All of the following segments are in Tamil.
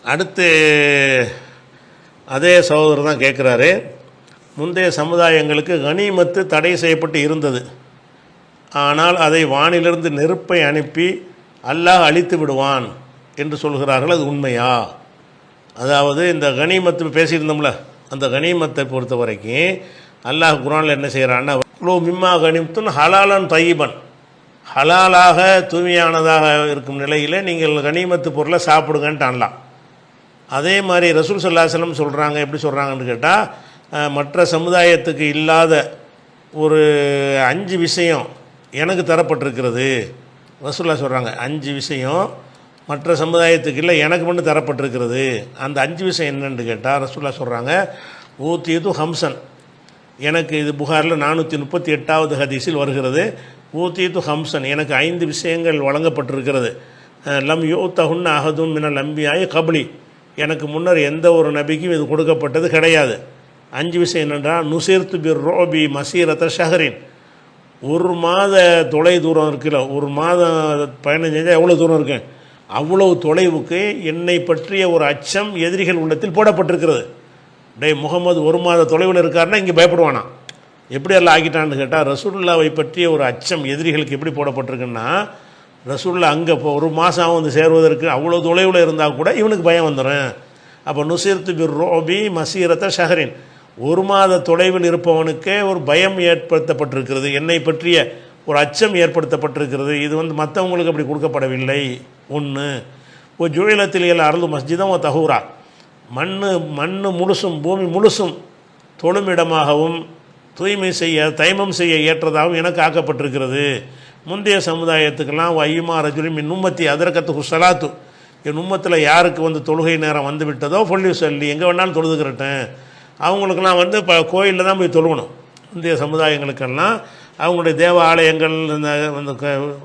அடுத்து அதே சகோதரர் தான் கேட்குறாரு, முந்தைய சமுதாயங்களுக்கு கனிமத்து தடை செய்யப்பட்டு இருந்தது, ஆனால் அதை வானிலிருந்து நெருப்பை அனுப்பி அல்லாஹ் அழித்து விடுவான் என்று சொல்கிறார்கள், அது உண்மையா? அதாவது இந்த கனிமத்து பேசியிருந்தோம்ல, அந்த கனிமத்தை பொறுத்த வரைக்கும் அல்லாஹ் குர்ஆனில் என்ன செய்கிறான்னா, குலு மிம்மா கனிமத்துன் ஹலாலன் தையிபன், ஹலாலாக தூய்மையானதாக இருக்கும் நிலையில் நீங்கள் கனிமத்து பொருளை சாப்பிடுங்கன்ட்டான்லாம். அதே மாதிரி ரசூல் ஸல்லல்லாஹு அலைஹி வஸல்லம் சொல்கிறாங்க, எப்படி சொல்கிறாங்கன்னு கேட்டால், மற்ற சமுதாயத்துக்கு இல்லாத ஒரு 5 விஷயம் எனக்கு தரப்பட்டிருக்கிறது. ரசூலுல்லாஹ் சொல்கிறாங்க 5 விஷயம் மற்ற சமுதாயத்துக்கு இல்லை, எனக்கு மட்டும் தரப்பட்டிருக்கிறது. அந்த 5 விஷயம் என்னென்னு கேட்டால் ரசூலுல்லாஹ் சொல்கிறாங்க, ஊத்தியது ஹம்சன், எனக்கு இது புகாரில் 438வது ஹதீஸில் வருகிறது, ஊத்தியது ஹம்சன், எனக்கு 5 விஷயங்கள் வழங்கப்பட்டிருக்கிறது. லம் யூத்தஹுன்ன அஹதுன் மினல் அன்பியாஇ கப்லி, எனக்கு முன்னர் எந்த ஒரு நபிக்கும் இது கொடுக்கப்பட்டது கிடையாது. 5 விஷயம் என்னென்றால், நுசிர்த்து பிர் ரோபி மசீரத்த ஷஹரின், ஒரு மாத தொலை தூரம் இருக்குல்ல, ஒரு மாதம் பயணம் செஞ்சால் எவ்வளோ தூரம் இருக்கு, அவ்வளவு தொலைவுக்கு என்னை பற்றிய ஒரு அச்சம் எதிரிகள் உள்ளத்தில் போடப்பட்டிருக்கிறது. முகமது ஒரு மாத தொலைவில் இருக்காருன்னா இங்கே பயப்படுவானா? எப்படி எல்லாம் ஆக்கிட்டான்னு கேட்டால், ரசூலுல்லாவை பற்றிய ஒரு அச்சம் எதிரிகளுக்கு எப்படி போடப்பட்டிருக்குன்னா, ரசூலுல்லா அங்கே இப்போ ஒரு மாதம் வந்து சேருவதற்கு அவ்வளோ தொலைவில் இருந்தால் கூட இவனுக்கு பயம் வந்துடும். அப்போ நுசிர்த்து பிர் ரோபி மசீரத்த ஷஹரின், ஒரு மாத தொலைவில் இருப்பவனுக்கே ஒரு பயம் ஏற்படுத்தப்பட்டிருக்கிறது, என்னை பற்றிய ஒரு அச்சம் ஏற்படுத்தப்பட்டிருக்கிறது. இது வந்து மற்றவங்களுக்கு அப்படி கொடுக்கப்படவில்லை. ஒன்று, இப்போ ஜுயிலத்தில் அருள் மஸ்ஜிதம் தஹூரா, மண் முழுசும் பூமி முழுசும் தொழுமிடமாகவும் தூய்மை செய்ய தைமம் செய்ய ஏற்றதாகவும் எனக்கு ஆக்கப்பட்டிருக்கிறது. முந்தைய சமுதாயத்துக்கெல்லாம் ஐயுமா ரஜுலி மின் உம்மத்தி அதற்கத்து சலாத்து, என் உம்மத்தில் யாருக்கு வந்து தொழுகை நேரம் வந்து விட்டதோ பொல்லி சொல்லி எங்கே வேணாலும் தொழுதுக்கிறட்டேன், அவங்களுக்கெல்லாம் வந்து இப்போ கோயிலில் தான் போய் தொழுகணும். முந்தைய சமுதாயங்களுக்கெல்லாம் அவங்களுடைய தேவ ஆலயங்கள் இந்த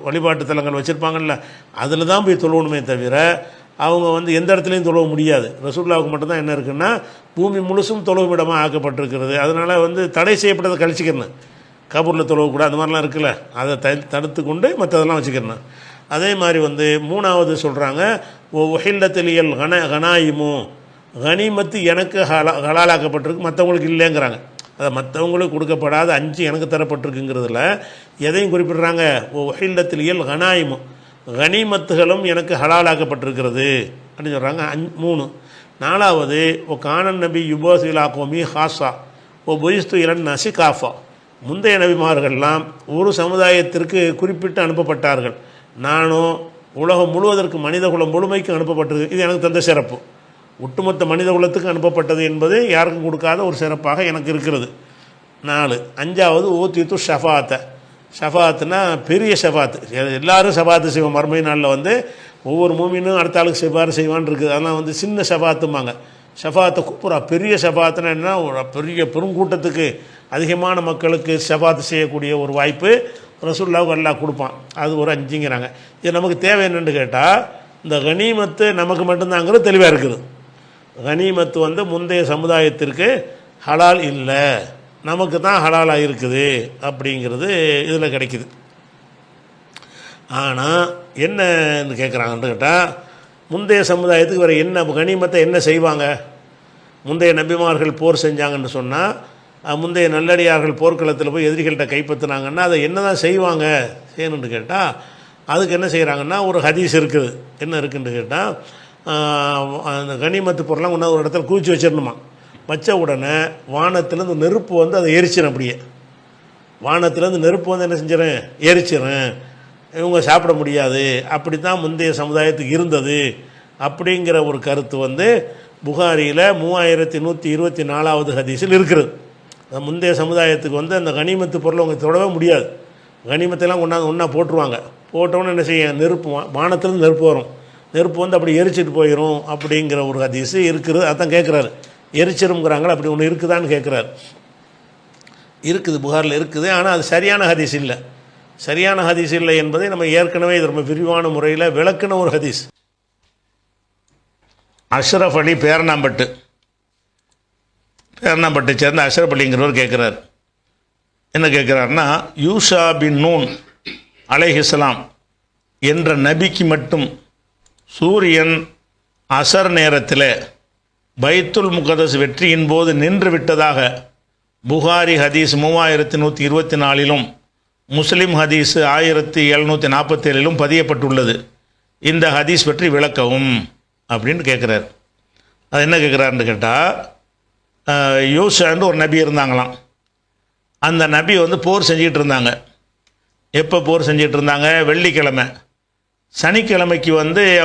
வழிபாட்டு தலங்கள் வச்சுருப்பாங்கள்ல, அதில் தான் போய் தொழுவணுமே தவிர அவங்க வந்து எந்த இடத்துலையும் தொழுவ முடியாது. ரசூலுல்லாவுக்கு மட்டும்தான் என்ன இருக்குன்னா, பூமி முழுசும் தொழுவிடமாக ஆக்கப்பட்டிருக்கிறது. அதனால் வந்து தடை செய்யப்பட்டதை கழிச்சிக்கிறேன், கபூரில் தொழுவக்கூடாது, அது மாதிரிலாம் இருக்குல்ல, அதை தடுத்து கொண்டு மற்றதெல்லாம் வச்சுக்கிறேன். அதே மாதிரி வந்து 3வது சொல்கிறாங்க, ஒஹில்லத்திலியல் கனாயிமு, கனிமத்து எனக்கு ஹலாலாக்கப்பட்டிருக்கு, மற்றவங்களுக்கு இல்லைங்கிறாங்க. அதை மற்றவங்களுக்கு கொடுக்கப்படாத 5 எனக்கு தரப்பட்டிருக்குங்கிறதுல எதையும் குறிப்பிடுறாங்க, ஒஹில்லத்திலியல் கனாயிமு, கனிமத்துகளும் எனக்கு ஹலாலாக்கப்பட்டிருக்கிறது அப்படின்னு சொல்கிறாங்க. 3. 4வது, ஓ கானன் நபி யுபோசிலா கோமி ஹாஸா ஓ பொயிஸ்து இலன் நசி காஃபா, முந்தைய நபிமார்கள்லாம் ஒரு சமுதாயத்திற்கு குறிப்பிட்டு அனுப்பப்பட்டார்கள், நானும் உலகம் முழுவதற்கு மனித குலம் முழுமைக்கு அனுப்பப்பட்டது, இது எனக்கு தந்த சிறப்பு. ஒட்டுமொத்த மனித குலத்துக்கு அனுப்பப்பட்டது என்பது யாருக்கும் கொடுக்காத ஒரு சிறப்பாக எனக்கு இருக்கிறது. 4. 5வது, ஓத்தியத்து ஷஃபாத்தை, ஷஃபாத்துனா பெரிய ஷஃபாத்து, எல்லோரும் ஷஃபாத்து செய்வோம். மறுமை நாளில் வந்து ஒவ்வொரு மூமினும் அடுத்த ஆளுக்கு செவ்வாறு செய்வான்னு இருக்குது, அதெல்லாம் வந்து சின்ன ஷஃபாத்துமாங்க. ஷஃபாத்தை கூப்புறா, பெரிய ஷஃபாத்துனா என்ன, ஒரு பெரிய பெருங்கூட்டத்துக்கு அதிகமான மக்களுக்கு ஷஃபாத்து செய்யக்கூடிய ஒரு வாய்ப்பு ரசூலுல்லாஹ்வுக்கு அல்லாஹ் கொடுப்பான். அது ஒரு 5ங்கிறாங்க. இது நமக்கு தேவை என்னென்னு கேட்டால், இந்த கனிமத்து நமக்கு மட்டும்தாங்கிறது தெளிவாக இருக்குது. கனிமத்து வந்து முந்தைய சமுதாயத்திற்கு ஹலால் இல்லை, நமக்கு தான் ஹலாலாக இருக்குது அப்படிங்கிறது இதில் கிடைக்குது. ஆனால் என்னன்னு கேட்குறாங்கன்னு கேட்டால், முந்தைய சமுதாயத்துக்கு வேறு என்ன கனிமத்தை என்ன செய்வாங்க? முந்தைய நபிமார்கள் போர் செஞ்சாங்கன்னு சொன்னால், முந்தைய நல்லடியார்கள் போர்க்களத்தில் போய் எதிரிகள்கிட்ட கைப்பற்றினாங்கன்னா அதை என்ன தான் செய்வாங்க செய்யணுன்னு கேட்டால், அதுக்கு என்ன செய்கிறாங்கன்னா ஒரு ஹதீஸ் இருக்குது. என்ன இருக்குதுன்னு கேட்டால், அந்த கனிமத்து பொருளாக ஒன்றா ஒரு இடத்துல குவிச்சு வச்சிடணுமா, வச்ச உடனே வானத்திலேருந்து நெருப்பு வந்து அதை எரிச்சிடும். அப்படியே வானத்திலேருந்து நெருப்பு வந்து என்ன செஞ்சிடறேன், எரிச்சிடும், இவங்க சாப்பிட முடியாது. அப்படி தான் முந்தைய சமுதாயத்துக்கு இருந்தது அப்படிங்கிற ஒரு கருத்து வந்து புகாரியில் 3124வது ஹதீஸில் இருக்கிறது. முந்தைய சமுதாயத்துக்கு வந்து அந்த கனிமத்து பொருளை அவங்க தொடவே முடியாது, கனிமத்தைலாம் கொண்டாந்து ஒன்றா போட்டுருவாங்க. போட்டோன்னு என்ன செய்ய, நெருப்பு வானத்திலேருந்து நெருப்பு வரும், நெருப்பு வந்து அப்படி எரிச்சிட்டு போயிடும் அப்படிங்கிற ஒரு ஹதீஸு இருக்குது. அதான் கேட்குறாரு, எரிச்சிருங்கிறாங்களா, அப்படி ஒன்று இருக்குதான்னு கேட்குறாரு. இருக்குது, புகாரில் இருக்குது, ஆனால் அது சரியான ஹதீஸ் இல்லை. சரியான ஹதீஸ் இல்லை என்பதை நம்ம ஏற்கனவே இது ரொம்ப விரிவான முறையில் விளக்குன ஒரு ஹதீஸ். அஷ்ரஃப் அலி பேரணாம்பட்டு சேர்ந்த அஷ்ரஃப் அலிங்கிறவர் கேட்குறார். என்ன கேட்குறாருன்னா, யூஷா பின் நூன் அலைஹிஸ்ஸலாம் என்ற நபிக்கு மட்டும் சூரியன் அசர் நேரத்தில் பைத்துல் முகதஸ் வெற்றியின் போது நின்று விட்டதாக புகாரி ஹதீஸ் 3124 முஸ்லிம் ஹதீஸ் 1747 பதியப்பட்டுள்ளது. இந்த ஹதீஸ் பற்றி விளக்கவும் அப்படின்னு கேட்குறார். அது என்ன கேட்குறாருன்னு கேட்டால், யூசான்னு ஒரு நபி இருந்தாங்களாம். அந்த நபி போர் செஞ்சிகிட்டு இருந்தாங்க. எப்போ போர் செஞ்சிகிட்டு இருந்தாங்க? வெள்ளிக்கிழமை. சனிக்கிழமைக்கு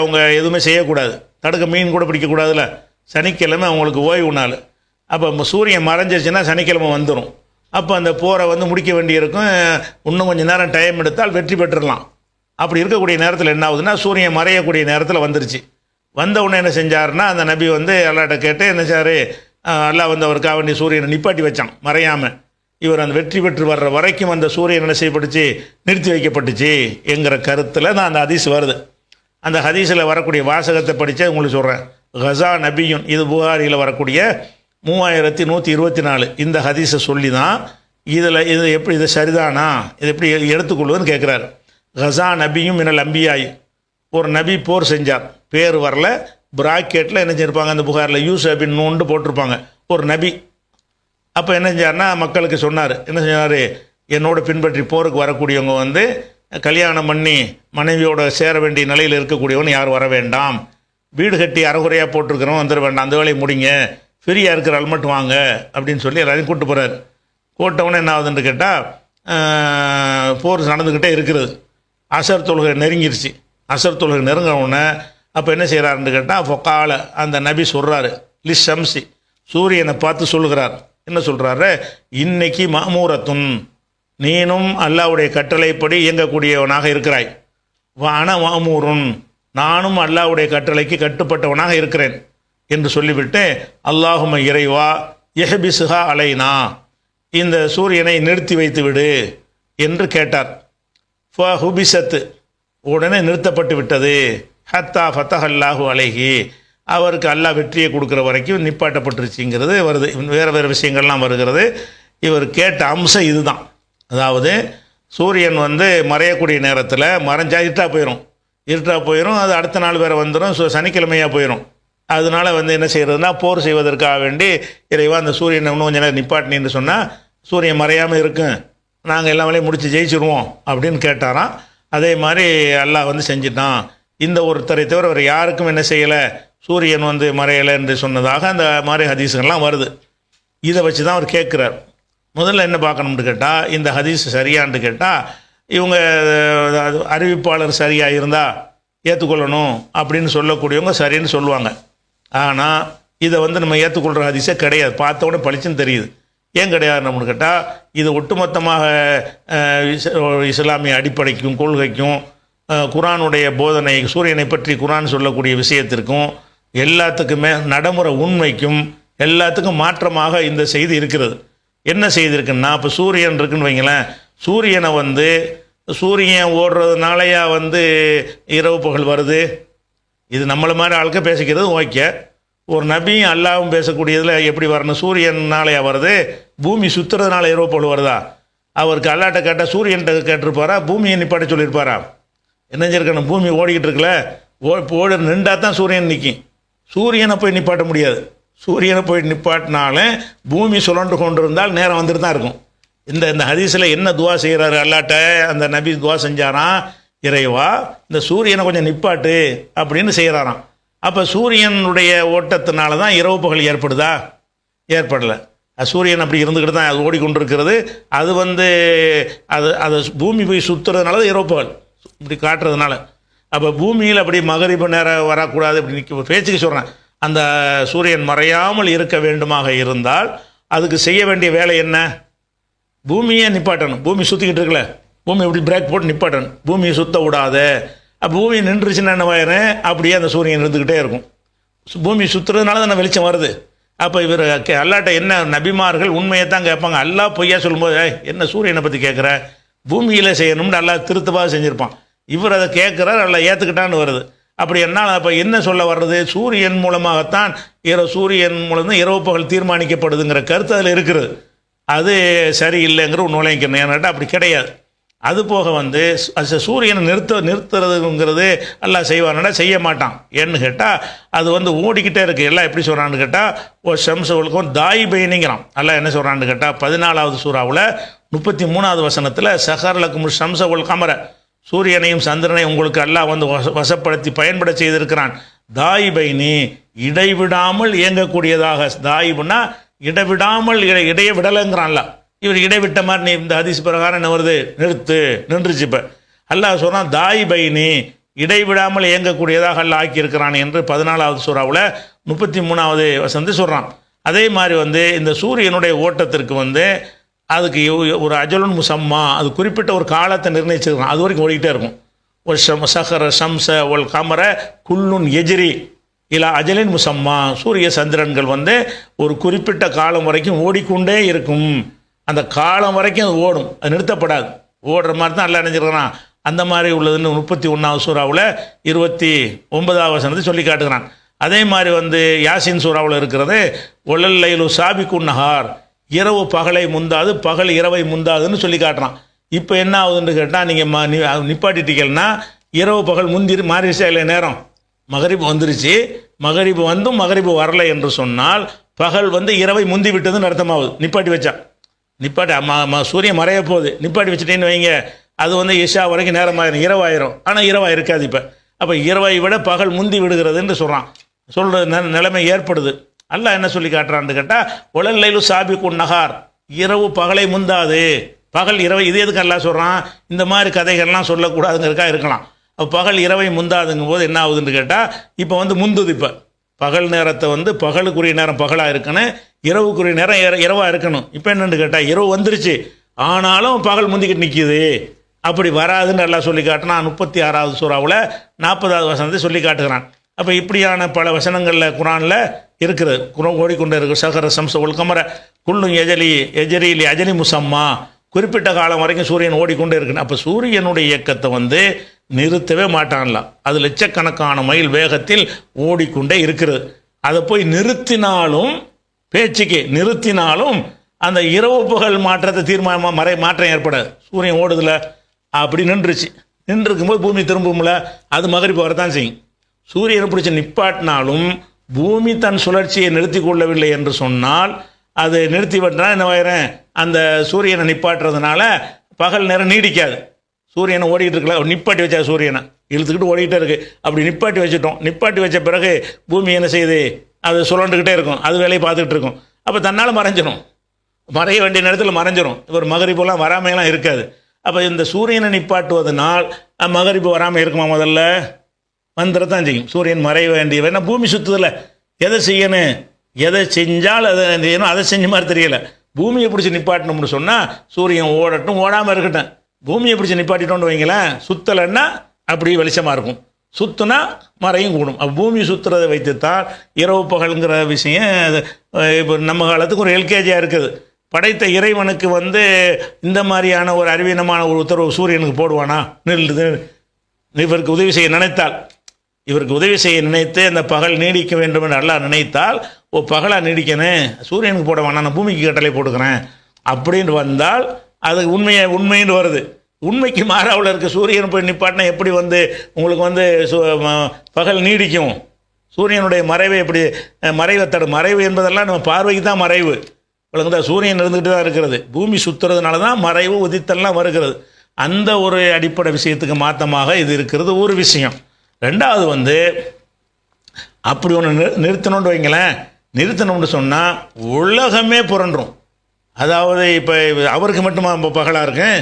அவங்க எதுவுமே செய்யக்கூடாது, தடுக்க மீன் கூட பிடிக்கக்கூடாதுல்ல. சனிக்கிழமை அவங்களுக்கு ஓய்வு நாள். அப்போ சூரியன் மறைஞ்சிருச்சுன்னா சனிக்கிழமை வந்துடும். அப்போ அந்த போரை முடிக்க வேண்டியிருக்கும். இன்னும் கொஞ்சம் நேரம் டைம் எடுத்தால் வெற்றி பெற்றுடலாம். அப்படி இருக்கக்கூடிய நேரத்தில் என்ன ஆகுதுன்னா, சூரியன் மறையக்கூடிய நேரத்தில் வந்துருச்சு. வந்த உடனே என்ன செஞ்சாருன்னா, அந்த நபி அல்லாட்ட கேட்டு என்ன செய்யார், அல்லாஹ் அவருக்காக வேண்டிய சூரியனை நிப்பாட்டி வச்சான் மறையாமல். இவர் அந்த வெற்றி பெற்று வர்ற வரைக்கும் அந்த சூரியன் என்ன செய்யப்பட்டுச்சு, நிறுத்தி வைக்கப்பட்டுச்சு என்கிற கருத்தில் தான் அந்த ஹதீஸ் வருது. அந்த ஹதீஸில் வரக்கூடிய வாசகத்தை படித்தா உங்களுக்கு சொல்கிறேன். கஸா நபியுன், இது புகாரியில் வரக்கூடிய 3124 இந்த ஹதீஸை சொல்லி தான் இது எப்படி, இது சரிதானா, இது எப்படி எடுத்துக்கொள்வதுன்னு கேட்குறாரு. கஸா நபியும் மினல் அம்பியாய், ஒரு நபி போர் செஞ்சார், பேர் வரல, பிராக்கெட்டில் என்ன செஞ்சிருப்பாங்க அந்த புகாரில் யூசுப் பின் நூன்னு போட்டிருப்பாங்க, ஒரு நபி. அப்போ என்ன செஞ்சார்னா மக்களுக்கு சொன்னார். என்ன செஞ்சார், என்னோட பின்பற்றி போருக்கு வரக்கூடியவங்க கல்யாணம் பண்ணி மனைவியோட சேர வேண்டிய நிலையில் இருக்கக்கூடியவன் யார் வர வேண்டாம், வீடு கட்டி அறகுறையாக போட்டிருக்கிறவன் வந்துட வேண்டாம், அந்த வேலையை முடிங்க, ஃப்ரீயாக இருக்கிற ஆள் மட்டும் வாங்க அப்படின்னு சொல்லி எல்லாரையும் கூப்பிட்டு போகிறார். கூட்டவுடனே என்ன ஆகுதுன்னு கேட்டால், போர் நடந்துக்கிட்டே இருக்கிறது. அசர் தொழுகை நெருங்கிருச்சு. அசர் தொழுகை நெருங்கினவுடனே அப்போ என்ன செய்கிறாருன்னு கேட்டால், ஃபொக்கால அந்த நபி சொல்கிறாரு, லிஸ் ஷம்சி, சூரியனை பார்த்து சொல்லுகிறார். என்ன சொல்கிறாரு, இன்னைக்கு மாமூரத்துன், நீனும் அல்லாஹ்வுடைய கட்டளைப்படி இயங்கக்கூடியவனாக இருக்கிறாய். வான மாமூருன், நானும் அல்லாஹ்வுடைய கட்டளைக்கு கட்டுப்பட்டவனாக இருக்கிறேன் என்று சொல்லிவிட்டு, அல்லாஹும்ம இறைவா எஹபிசுஹா அலைனா, இந்த சூரியனை நிறுத்தி வைத்து விடு என்று கேட்டார். ஃபஹுபிசத்து, உடனே நிறுத்தப்பட்டு விட்டது. ஹத்தா ஃபத்தஹல்லாஹு அலைஹி, அவருக்கு அல்லாஹ் வெற்றியை கொடுக்குற வரைக்கும் நிப்பாட்டப்பட்டுருச்சுங்கிறது வருது. வேறு விஷயங்கள்லாம் வருகிறது. இவர் கேட்ட அம்சம் இதுதான். அதாவது சூரியன் மறையக்கூடிய நேரத்தில் மறைஞ்சா இருட்டாக போயிடும், அது அடுத்த நாள் வேறு வந்துடும், சனிக்கிழமையாக போயிடும். அதனால் என்ன செய்கிறதுனா, போர் செய்வதற்காக வேண்டி இறைவா அந்த சூரியனை இன்னும் கொஞ்சம் நேரம் நிப்பாட்டினு சொன்னால் சூரியன் மறையாமல் இருக்கும், நாங்கள் எல்லா வேலையும் முடித்து ஜெயிச்சிருவோம் அப்படின்னு கேட்டாராம். அதே மாதிரி அல்லாஹ் செஞ்சிட்டான். இந்த ஒருத்தரை தவிர வேறு யாருக்கும் என்ன செய்யலை, சூரியன் மறையலை என்று சொன்னதாக அந்த மாதிரி ஹதீஸுங்கள்லாம் வருது. இதை வச்சு தான் அவர் கேட்குறார். முதல்ல என்ன பார்க்கணும்னு கேட்டால், இந்த ஹதீஸ் சரியான்னு கேட்டால், இவங்க அறிவிப்பாளர் சரியாக இருந்தால் ஏற்றுக்கொள்ளணும் அப்படின்னு சொல்லக்கூடியவங்க சரின்னு சொல்லுவாங்க. ஆனால் இதை நம்ம ஏற்றுக்கொள்கிற ஹதீஸே கிடையாது. பார்த்த உடனே பளிச்சுன்னு தெரியுது. ஏன் கிடையாது நம்மன்னு கேட்டால், இது ஒட்டுமொத்தமாக இஸ்லாமிய அடிப்படைக்கும் கொள்கைக்கும் குரானுடைய போதனை, சூரியனை பற்றி குரான் சொல்லக்கூடிய விஷயத்திற்கும் எல்லாத்துக்குமே நடைமுறை உண்மைக்கும் எல்லாத்துக்கும் மாற்றமாக இந்த செய்தி இருக்கிறது. என்ன செய்தி இருக்குன்னா, இப்போ சூரியன் இருக்குன்னு வைங்களேன், சூரியனை சூரியன் ஓடுறதுனாலயா இரவு பகல் வருது? இது நம்மளை மாதிரி ஆளுக்க பேசிக்கிறது ஓகே. ஒரு நபியும் அல்லாவும் பேசக்கூடியதில் எப்படி வரணும், சூரியனாலயா வருது? பூமி சுற்றுறதுனால இரவு பகல் வருதா? அவருக்கு அல்லாட்ட கேட்டால் சூரியன்கிட்ட கேட்டிருப்பாரா, பூமியை நிப்பாட்ட சொல்லியிருப்பாரா? என்ன செஞ்சிருக்கணும், பூமி ஓடிக்கிட்டு இருக்குல்ல, ஓடி நின்றா தான் சூரியன் நிற்கும். சூரியனை போய் நிப்பாட்ட முடியாது. சூரியனை போய் நிப்பாட்டினாலும் பூமி சுழன்று கொண்டு இருந்தால் நேரம் வந்துட்டு தான் இருக்கும். இந்த ஹதீஸில் என்ன துவா செய்கிறாரு அல்லாட்ட, அந்த நபி துவா செஞ்சாராம், இறைவா இந்த சூரியனை கொஞ்சம் நிப்பாட்டு அப்படின்னு செய்கிறாராம். அப்போ சூரியனுடைய ஓட்டத்தினால தான் இரவு பகல் ஏற்படுதா? ஏற்படலை. சூரியன் அப்படி இருந்துக்கிட்டு தான் அது ஓடிக்கொண்டிருக்கிறது. அது அது பூமி போய் சுற்றுறதுனால தான் இரவு பகல் இப்படி காட்டுறதுனால. அப்போ பூமியில் அப்படி மகரிபு நேரம் வரக்கூடாது அப்படி பேச்சுக்கு சொல்கிறேன். அந்த சூரியன் மறையாமல் இருக்க வேண்டுமாக இருந்தால் அதுக்கு செய்ய வேண்டிய வேலை என்ன? பூமியை நிப்பாட்டணும். பூமி சுற்றிக்கிட்டு இருக்குல்ல, பூமி இப்படி பிரேக் போட்டு நிப்பாட்டணும், பூமியை சுற்ற விடாத. அப்போ பூமி நின்றுச்சுன்னா என்ன ஆயிரும், அப்படியே அந்த சூரியன் இருந்துக்கிட்டே இருக்கும். பூமி சுற்றுறதுனால தான் வெளிச்சம் வருது. அப்போ இவர் அல்லாட்ட என்ன, நபிமார்கள் உண்மையை தான் கேட்பாங்க. அல்லா பொய்யா சொல்லும்போது என்ன சூரியனை பற்றி கேட்குற, பூமியில் செய்யணும்னு அல்லா திருத்தமாக செஞ்சுருப்பான். இவர் அதை கேட்குறார், அல்ல ஏற்றுக்கிட்டான்னு வருது. அப்படி என்னால் அப்போ என்ன சொல்ல வர்றது, சூரியன் மூலமாகத்தான் சூரியன் மூலம் தான் இரவு பகல் தீர்மானிக்கப்படுதுங்கிற கருத்து அதில் இருக்கிறது. அது சரியில்லைங்கிற நுழைக்கணும். ஏன்னாட்டா அப்படி கிடையாது. அதுபோக வந்து சூரியனை நிறுத்துறதுங்கிறது எல்லாம் செய்வானா, செய்ய மாட்டான். ஏன்னு கேட்டால் அது வந்து ஓடிக்கிட்டே இருக்குது. எல்லாம் எப்படி சொல்கிறான்னு கேட்டால் ஒரு ஷம்சவுக்கும் தாய் பைனிங்கிறான். எல்லாம் என்ன சொல்கிறான்னு கேட்டால் 14வது சூறாவில் 33வது வசனத்தில் சஹர்லக்கும் ஷம்சவுல் கமர, சூரியனையும் சந்திரனையும் உங்களுக்கு அல்லாஹ் வந்து வசப்படுத்தி பயன்பட செய்திருக்கிறான். தாய் பைனி, இடைவிடாமல் இயங்கக்கூடியதாக. தாயிபுன்னா இடைவிடாமல், இடையே விடலைங்கிறான்ல. இவர் இடைவிட்ட மாதிரி நீ இந்த ஹதீஸ் பிரகாரம் என்ன வருது, நின்றுச்சு. இப்போ அல்லாஹ் சொல்கிறான் தாய் பைனி, இடைவிடாமல் இயங்கக்கூடியதாக அல்லாஹ் ஆக்கியிருக்கிறான் என்று 14வது சூறாவில் 33வது வசனத்தை சொல்கிறான். அதே மாதிரி வந்து இந்த சூரியனுடைய ஓட்டத்திற்கு வந்து அதுக்கு ஒரு அஜலுன் முசம்மா, அது குறிப்பிட்ட ஒரு காலத்தை நிர்ணயிச்சிருக்கான். அது வரைக்கும் ஓடிக்கிட்டே இருக்கும். ஒரு சஹர ஷம்ச ஒல் கமர குல்லுன் எஜிரி இல்லா அஜலின் முசம்மா, சூரிய சந்திரன்கள் வந்து ஒரு குறிப்பிட்ட காலம் வரைக்கும் ஓடிக்கொண்டே இருக்கும். அந்த காலம் வரைக்கும் அது ஓடும், அது நிறுத்தப்படாது. ஓடுற மாதிரி தான் எல்லாம் நினைஞ்சிருக்கிறான். அந்த மாதிரி உள்ளதுன்னு 31வது சூறாவில் 29வது வசனத்தை சொல்லி காட்டுகிறான். அதே மாதிரி வந்து யாசின் சூறாவில் இருக்கிறது ஒலல்லைலு சாபிக்குன் நஹார், இரவு பகலை முந்தாது, பகல் இரவை முந்தாதுன்னு சொல்லி காட்டுறான். இப்போ என்ன ஆகுதுன்னு கேட்டால் நீங்கள் நிப்பாட்டிட்டீங்கன்னா இரவு பகல் முந்தி மாறிச்சா இல்லை, நேரம் மகரிப்பு வந்துருச்சு. மகரிப்பு வந்தும் மகரிப்பு வரலை என்று சொன்னால் பகல் வந்து இரவை முந்தி விட்டதுன்னு அர்த்தமாகுது. நிப்பாட்டி வச்சா, நிப்பாட்டி சூரியன் மறைய போகுது, நிப்பாட்டி வச்சுட்டேன்னு வைங்க, அது வந்து இஷா வரைக்கும் நேரமாயிரும், இரவாயிரும். ஆனால் இரவாக இருக்காது. இப்போ அப்போ இரவை விட பகல் முந்தி விடுகிறதுன்னு சொல்கிற நிலைமை ஏற்படுது. அல்லாஹ் என்ன சொல்லி காட்டுறான்னு கேட்டால் ஒலல்லைலு சாபிக்குன் நஹார், இரவு பகலை முந்தாது, பகல் இரவை. இது எதுக்கு அல்லாஹ் சொல்கிறான், இந்த மாதிரி கதைகள்லாம் சொல்லக்கூடாதுங்கிறக்கா இருக்கலாம். அப்போ பகல் இரவை முந்தாதுங்கும் போது என்ன ஆகுதுன்னு கேட்டால் இப்போ வந்து முந்துது. இப்போ பகல் நேரத்தை வந்து பகலுக்குரிய நேரம் பகலாக இருக்கணும், இரவுக்குரிய நேரம் இரவாக இருக்கணும். இப்போ என்னென்னு கேட்டால் இரவு வந்துருச்சு, ஆனாலும் பகல் முந்திக்கிட்டு நிற்கிது. அப்படி வராதுன்னு எல்லாம் சொல்லி காட்டினா 36வது சூறாவில் 40வது வசனத்தை சொல்லி காட்டுகிறான். அப்போ இப்படியான பல வசனங்களில் குரானில் இருக்கிறது. ஓடிக்கொண்டே இருக்கு. சஹர சம்ச உல் கமர குல்லும் எஜரிலி அஜலி முசம்மா, குறிப்பிட்ட காலம் வரைக்கும் சூரியன் ஓடிக்கொண்டே இருக்குன்னு. அப்போ சூரியனுடைய இயக்கத்தை வந்து நிறுத்தவே மாட்டான்லாம். அது லட்சக்கணக்கான மைல் வேகத்தில் ஓடிக்கொண்டே இருக்கிறது. அதை போய் நிறுத்தினாலும், பேச்சுக்கு நிறுத்தினாலும் அந்த இரவு பகல் மாற்றத்தை தீர்மானமாக மாற்றம் ஏற்படாது. சூரியன் ஓடுதில்ல, அப்படி நின்றுருக்கும்போது பூமி திரும்பும்ல, அது மகரிப்பு வரத்தான் செய்யும். சூரியனை பிடிச்சி நிப்பாட்டினாலும் பூமி தன் சுழற்சியை நிறுத்தி கொள்ளவில்லை என்று சொன்னால் அது நிறுத்தி விட்டால் என்ன ஆயிரும், அந்த சூரியனை நிப்பாட்டுறதுனால பகல் நேரம் நீடிக்காது. சூரியனை ஓடிக்கிட்டு இருக்கல, நிப்பாட்டி வச்சா சூரியனை இழுத்துக்கிட்டு ஓடிக்கிட்டே இருக்குது. அப்படி நிப்பாட்டி வச்சுட்டோம், நிப்பாட்டி வச்ச பிறகு பூமி என்ன செய்யுது, அது சுழண்டுக்கிட்டே இருக்கும், அது வேலையை பார்த்துக்கிட்டு இருக்கும். அப்போ தன்னால் மறைஞ்சிடும், மறைய வேண்டிய நேரத்தில் மறைஞ்சிடும். ஒரு மகரிப்பெல்லாம் வராமையெல்லாம் இருக்காது. அப்போ இந்த சூரியனை நிப்பாட்டுவதனால் மகரிப்பு வராமல் இருக்குமா, முதல்ல வந்துடத்தான் செய்யும். சூரியன் மறைய வேண்டிய ஏன்னா பூமி சுற்றுதில்ல, எதை செய்யணும், எதை செஞ்சால் அதை செய்யணும், அதை செஞ்ச மாதிரி தெரியலை. பூமியை பிடிச்சி நிப்பாட்டணும்னு சொன்னால் சூரியன் ஓடட்டும், ஓடாமல் இருக்கட்டும். பூமியை பிடிச்சி நிப்பாட்டிட்டோன்னு வைங்களேன், சுற்றலைன்னா அப்படி வெளிச்சமாக இருக்கும், சுற்றுனா மறையும் கூடும். அப்போ பூமி சுற்றுறதை வைத்துத்தான் இரவு பகலுங்கிற விஷயம் இப்போ நம்ம காலத்துக்கு ஒரு எல்கேஜியாக இருக்குது. படைத்த இறைவனுக்கு வந்து இந்த மாதிரியான ஒரு அறிவீனமான ஒரு உத்தரவு சூரியனுக்கு போடுவானா, இவருக்கு உதவி செய்ய நினைத்தால், இவருக்கு உதவி செய்ய நினைத்து அந்த பகல் நீடிக்க வேண்டும் என்று அல்லாஹ் நினைத்தால், பகலாக நீடிக்கணும், சூரியனுக்கு போட வேணாம், நான் பூமிக்கு கட்டளை போட்டுக்கிறேன் அப்படின்னு வந்தால் அது உண்மைன்னு வருது. உண்மைக்கு மாறாவில் இருக்க சூரியன் போய் நிப்பாட்டினா எப்படி வந்து உங்களுக்கு வந்து பகல் நீடிக்கும்? சூரியனுடைய மறைவை எப்படி மறைவு என்பதெல்லாம் நம்ம பார்வைக்கு தான் மறைவு. உங்களுக்கு தான் சூரியன் இருந்துக்கிட்டு தான் இருக்கிறது, பூமி சுற்றுறதுனால தான் மறைவு உதித்தல்லாம் வருகிறது. அந்த ஒரு அடிப்படை விஷயத்துக்கு மாற்றமாக இது இருக்கிறது ஒரு விஷயம். ரெண்டாவது வந்து அப்படி ஒன்று நிறுத்தணும்னு வைங்களேன், நிறுத்தணும்னு சொன்னால் உலகமே புரண்டும். அதாவது இப்போ அவருக்கு மட்டுமா பகலாக இருக்கும்,